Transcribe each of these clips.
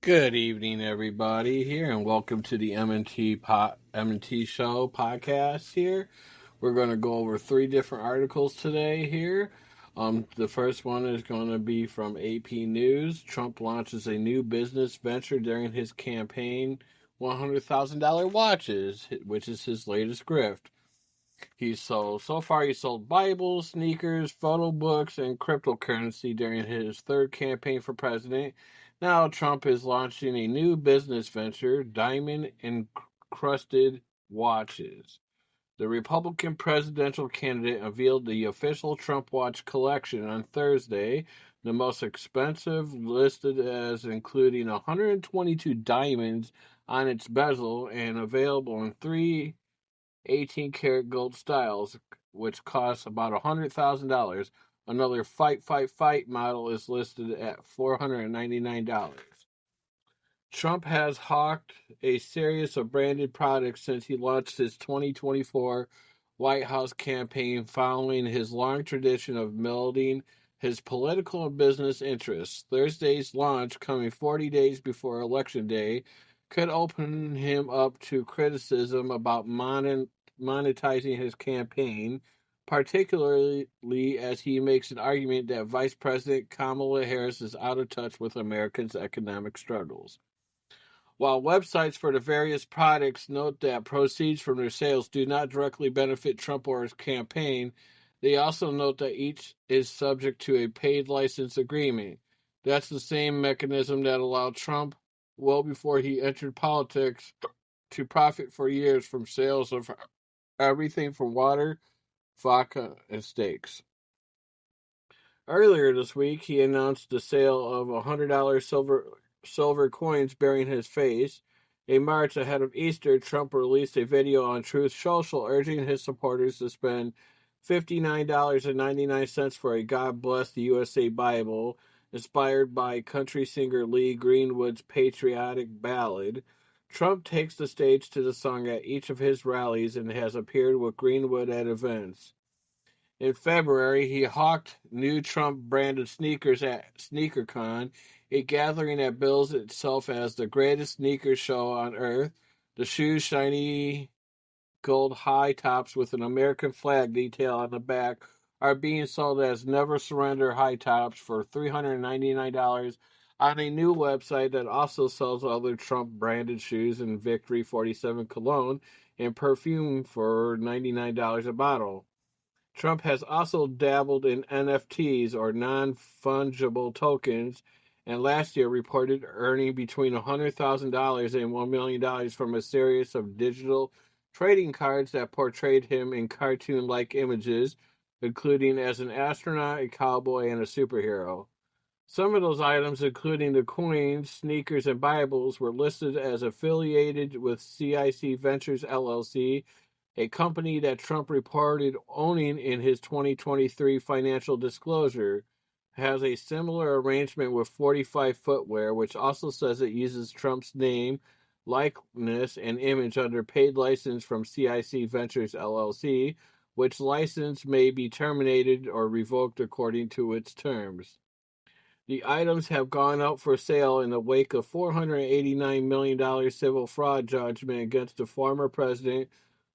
Good evening, everybody here, and welcome to the M&T Show podcast here. We're going to go over 3 different articles today here. The first one is going to be from AP News. Trump launches a new business venture during his campaign, $100,000 watches, which is his latest grift. He sold Bibles, sneakers, photo books, and cryptocurrency during his third campaign for president. Now Trump is launching a new business venture, diamond encrusted watches. The Republican presidential candidate unveiled the official Trump watch collection on Thursday, the most expensive listed as including 122 diamonds on its bezel and available in 3 18-karat gold styles, which costs about $100,000. Another fight model is listed at $499. Trump has hawked a series of branded products since he launched his 2024 White House campaign following his long tradition of melding his political and business interests. Thursday's launch, coming 40 days before Election Day, could open him up to criticism about monetizing his campaign, particularly as he makes an argument that Vice President Kamala Harris is out of touch with Americans' economic struggles. While websites for the various products note that proceeds from their sales do not directly benefit Trump or his campaign, they also note that each is subject to a paid license agreement. That's the same mechanism that allowed Trump, well before he entered politics, to profit for years from sales of everything from water, vodka, and steaks. Earlier this week, he announced the sale of $100 silver coins bearing his face. In March, ahead of Easter, Trump released a video on Truth Social urging his supporters to spend $59.99 for a God Bless the USA Bible, inspired by country singer Lee Greenwood's patriotic ballad. Trump takes the stage to the song at each of his rallies and has appeared with Greenwood at events. In February, he hawked new Trump-branded sneakers at SneakerCon, a gathering that bills itself as the greatest sneaker show on earth. The shoes' shiny gold high tops with an American flag detail on the back are being sold as Never Surrender high tops for $399 on a new website that also sells other Trump-branded shoes and Victory 47 cologne and perfume for $99 a bottle. Trump has also dabbled in NFTs, or non-fungible tokens, and last year reported earning between $100,000 and $1 million from a series of digital trading cards that portrayed him in cartoon-like images, including as an astronaut, a cowboy, and a superhero. Some of those items, including the coins, sneakers, and Bibles, were listed as affiliated with CIC Ventures LLC, a company that Trump reported owning in his 2023 financial disclosure. Has a similar arrangement with 45 Footwear, which also says it uses Trump's name, likeness, and image under paid license from CIC Ventures LLC, which license may be terminated or revoked according to its terms. The items have gone out for sale in the wake of $489 million civil fraud judgment against the former president,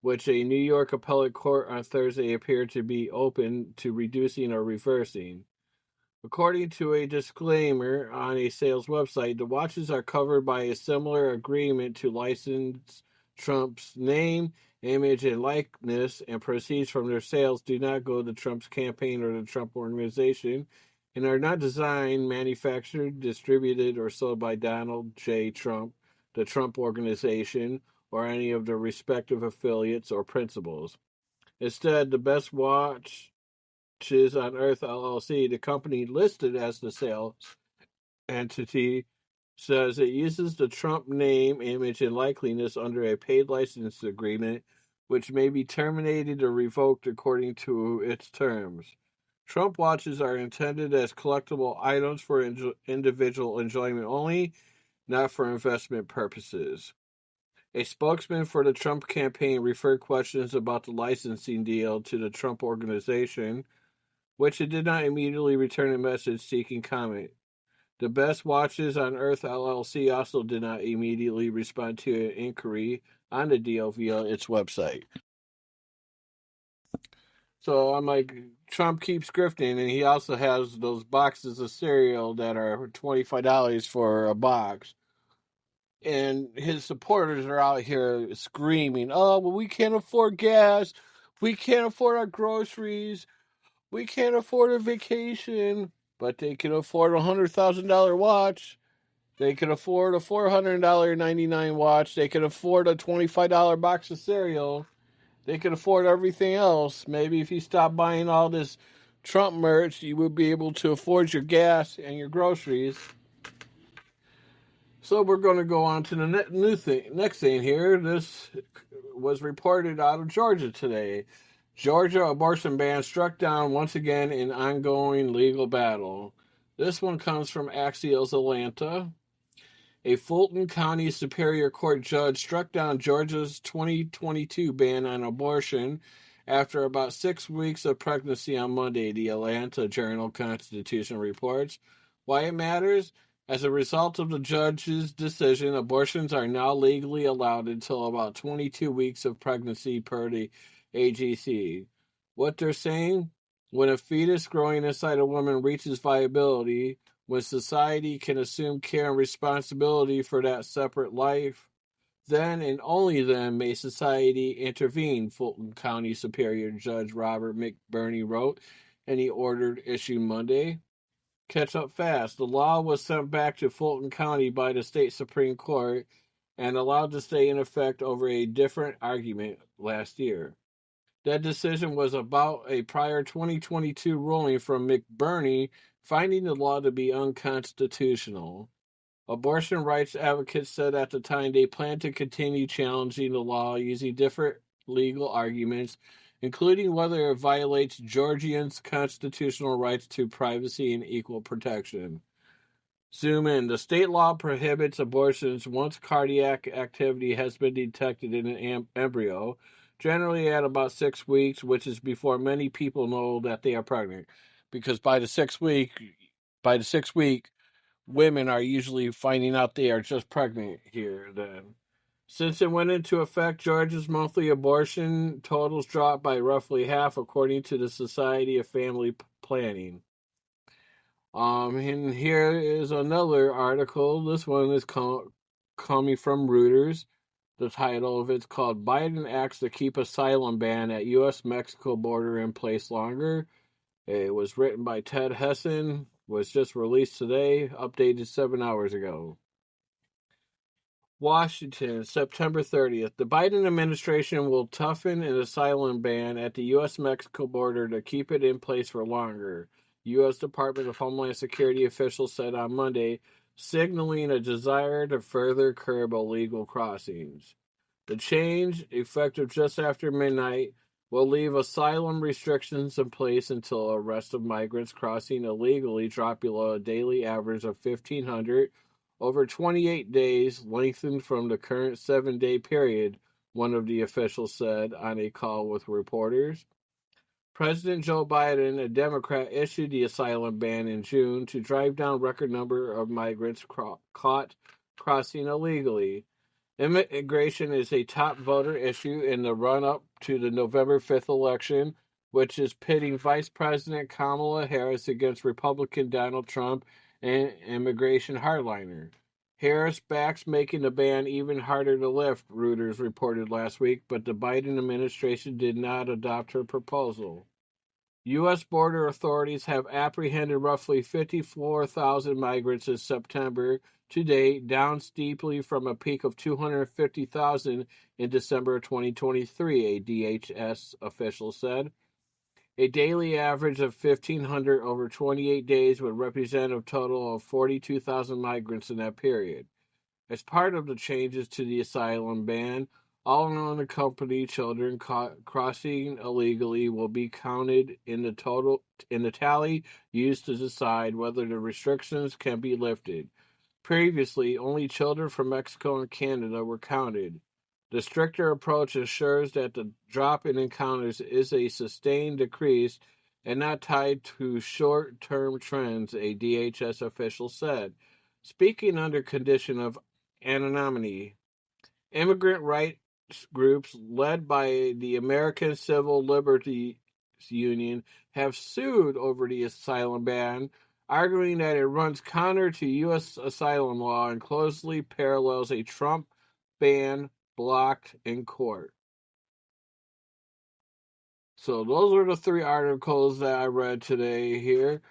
which a New York appellate court on Thursday appeared to be open to reducing or reversing. According to a disclaimer on a sales website, the watches are covered by a similar agreement to license Trump's name, image, and likeness, and proceeds from their sales do not go to Trump's campaign or the Trump organization, and are not designed, manufactured, distributed, or sold by Donald J. Trump, the Trump Organization, or any of the respective affiliates or principals. Instead, the Best Watches on Earth LLC, the company listed as the sales entity, says it uses the Trump name, image, and likeliness under a paid license agreement, which may be terminated or revoked according to its terms. Trump watches are intended as collectible items for individual enjoyment only, not for investment purposes. A spokesman for the Trump campaign referred questions about the licensing deal to the Trump Organization, which it did not immediately return a message seeking comment. The Best Watches on Earth LLC also did not immediately respond to an inquiry on the deal via its website. So I'm like, Trump keeps grifting, and he also has those boxes of cereal that are $25 for a box. And his supporters are out here screaming, oh, well, we can't afford gas. We can't afford our groceries. We can't afford a vacation. But they can afford a $100,000 watch. They can afford a $400.99 watch. They can afford a $25 box of cereal. They can afford everything else. Maybe if you stop buying all this Trump merch, you would be able to afford your gas and your groceries. So we're going to go on to the next thing here. This was reported out of Georgia today. Georgia abortion ban struck down once again in ongoing legal battle. This one comes from Axios Atlanta. A Fulton County Superior Court judge struck down Georgia's 2022 ban on abortion after about 6 weeks of pregnancy on Monday, the Atlanta Journal-Constitution reports. Why it matters? As a result of the judge's decision, abortions are now legally allowed until about 22 weeks of pregnancy per the AGC. What they're saying? When a fetus growing inside a woman reaches viability, when society can assume care and responsibility for that separate life, then and only then may society intervene, Fulton County Superior Judge Robert McBurney wrote in the order issued Monday. Catch up fast. The law was sent back to Fulton County by the state Supreme Court and allowed to stay in effect over a different argument last year. That decision was about a prior 2022 ruling from McBurney finding the law to be unconstitutional. Abortion rights advocates said at the time they plan to continue challenging the law using different legal arguments, including whether it violates Georgians' constitutional rights to privacy and equal protection. Zoom in. The state law prohibits abortions once cardiac activity has been detected in an embryo, generally at about 6 weeks, which is before many people know that they are pregnant. Because by the sixth week, women are usually finding out they are just pregnant here then. Since it went into effect, Georgia's monthly abortion totals dropped by roughly half, according to the Society of Family Planning. And here is another article. This one is coming from Reuters. The title of it's called Biden Acts to Keep Asylum Ban at U.S.-Mexico Border in Place Longer. It was written by Ted Hessen, was just released today, updated 7 hours ago. Washington, September 30th. The Biden administration will toughen an asylum ban at the U.S.-Mexico border to keep it in place for longer, U.S. Department of Homeland Security officials said on Monday, signaling a desire to further curb illegal crossings. The change, effective just after midnight, will leave asylum restrictions in place until arrest of migrants crossing illegally drop below a daily average of 1,500 over 28 days, lengthened from the current 7-day period, one of the officials said on a call with reporters. President Joe Biden, a Democrat, issued the asylum ban in June to drive down record number of migrants caught crossing illegally. Immigration is a top voter issue in the run-up to the November 5th election, which is pitting Vice President Kamala Harris against Republican Donald Trump and immigration hardliner. Harris backs making the ban even harder to lift, Reuters reported last week, but the Biden administration did not adopt her proposal. U.S. border authorities have apprehended roughly 54,000 migrants in September to date, down steeply from a peak of 250,000 in December 2023, a DHS official said. A daily average of 1,500 over 28 days would represent a total of 42,000 migrants in that period. As part of the changes to the asylum ban, all unaccompanied children crossing illegally will be counted in the tally used to decide whether the restrictions can be lifted. Previously, only children from Mexico and Canada were counted. The stricter approach ensures that the drop in encounters is a sustained decrease and not tied to short-term trends, a DHS official said. Speaking under condition of anonymity, immigrant rights groups led by the American Civil Liberties Union have sued over the asylum ban, arguing that it runs counter to U.S. asylum law and closely parallels a Trump ban blocked in court. So those are the three articles that I read today here.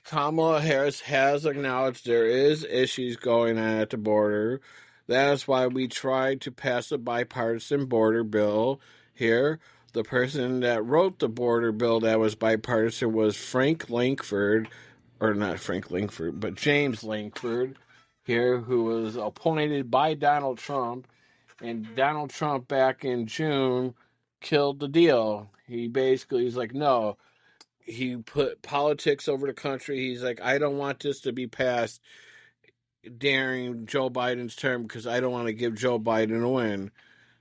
Kamala Harris has acknowledged there is issues going on at the border. That is why we tried to pass a bipartisan border bill here. The person that wrote the border bill that was bipartisan was Frank Langford, or not Frank Langford, but James Langford here, who was appointed by Donald Trump. And Donald Trump back in June killed the deal. He basically is like, no. He put politics over the country. He's like, I don't want this to be passed during Joe Biden's term because I don't want to give Joe Biden a win.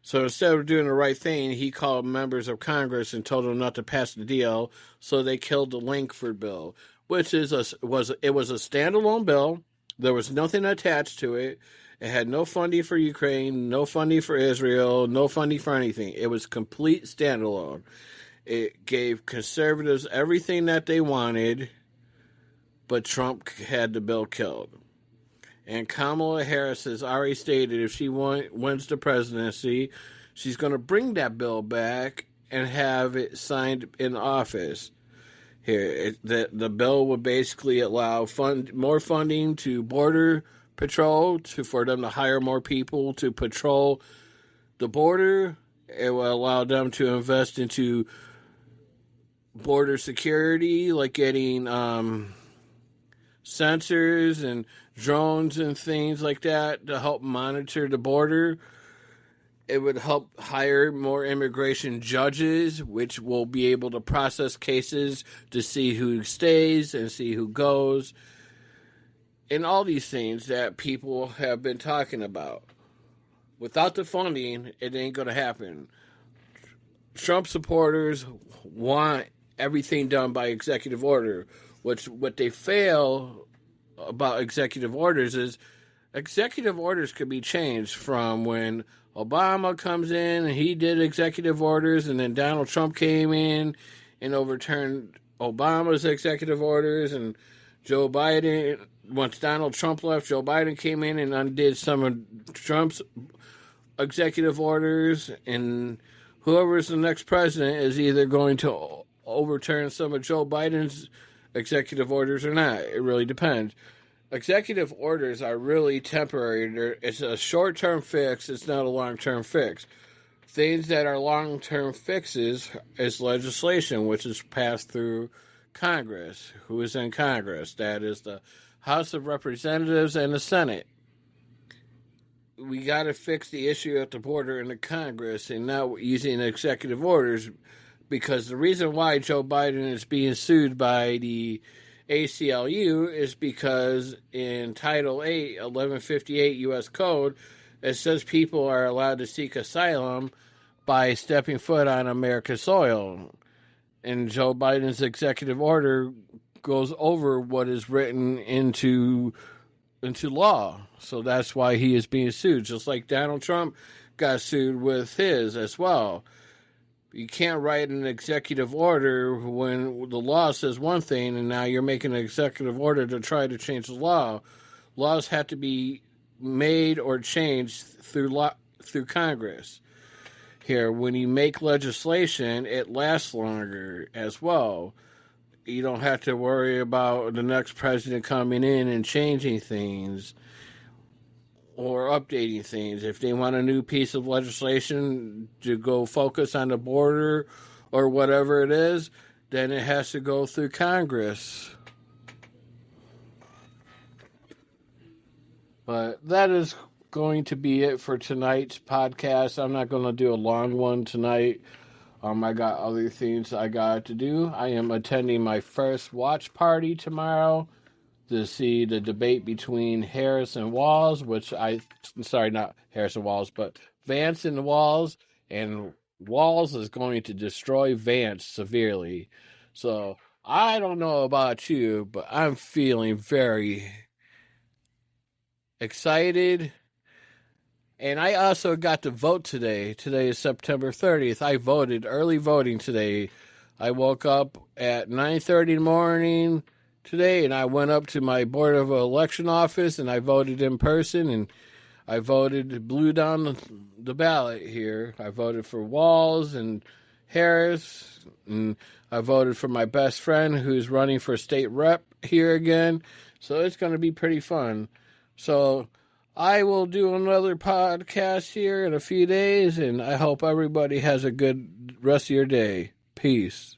So instead of doing the right thing, he called members of Congress and told them not to pass the deal. So they killed the Langford bill, which was a standalone bill. There was nothing attached to it. It had no funding for Ukraine, no funding for Israel, no funding for anything. It was complete standalone. It gave conservatives everything that they wanted, but Trump had the bill killed. And Kamala Harris has already stated if she wins the presidency, she's going to bring that bill back and have it signed in office. Here, the bill would basically allow more funding to Border Patrol for them to hire more people to patrol the border. It will allow them to invest into border security, like getting sensors and drones and things like that to help monitor the border. It would help hire more immigration judges, which will be able to process cases to see who stays and see who goes, and all these things that people have been talking about. Without the funding, it ain't going to happen. Trump supporters want everything done by executive order. What they fail about executive orders is executive orders could be changed from when Obama comes in and he did executive orders, and then Donald Trump came in and overturned Obama's executive orders, and Joe Biden, once Donald Trump left, Joe Biden came in and undid some of Trump's executive orders, and whoever's the next president is either going to overturn some of Joe Biden's executive orders or not. It really depends. Executive orders are really temporary. It's a short-term fix. It's not a long-term fix. Things that are long-term fixes is legislation, which is passed through Congress. Who is in Congress? That is the House of Representatives and the Senate. We got to fix the issue at the border in the Congress and not using executive orders, because the reason why Joe Biden is being sued by the ACLU is because in Title 8, 1158 U.S. Code, it says people are allowed to seek asylum by stepping foot on American soil. And Joe Biden's executive order goes over what is written into law. So that's why he is being sued, just like Donald Trump got sued with his as well. You can't write an executive order when the law says one thing and now you're making an executive order to try to change the law. Laws have to be made or changed through Congress. Here, when you make legislation, it lasts longer as well. You don't have to worry about the next president coming in and changing things or updating things. If they want a new piece of legislation to go focus on the border or whatever it is, then it has to go through Congress. But that is going to be it for tonight's podcast. I'm not going to do a long one tonight. I got other things I got to do. I am attending my first watch party tomorrow to see the debate between Harris and Walz, not Harris and Walz, but Vance and Walz. And Walz is going to destroy Vance severely. So I don't know about you, but I'm feeling very excited. And I also got to vote today. Today is September 30th. I voted early voting today. I woke up at 9:30 in the morning today, and I went up to my Board of Election office, and I voted in person, and I voted blue down the ballot here. I voted for Walz and Harris, and I voted for my best friend who's running for state rep here again. So it's going to be pretty fun. So I will do another podcast here in a few days, and I hope everybody has a good rest of your day. Peace.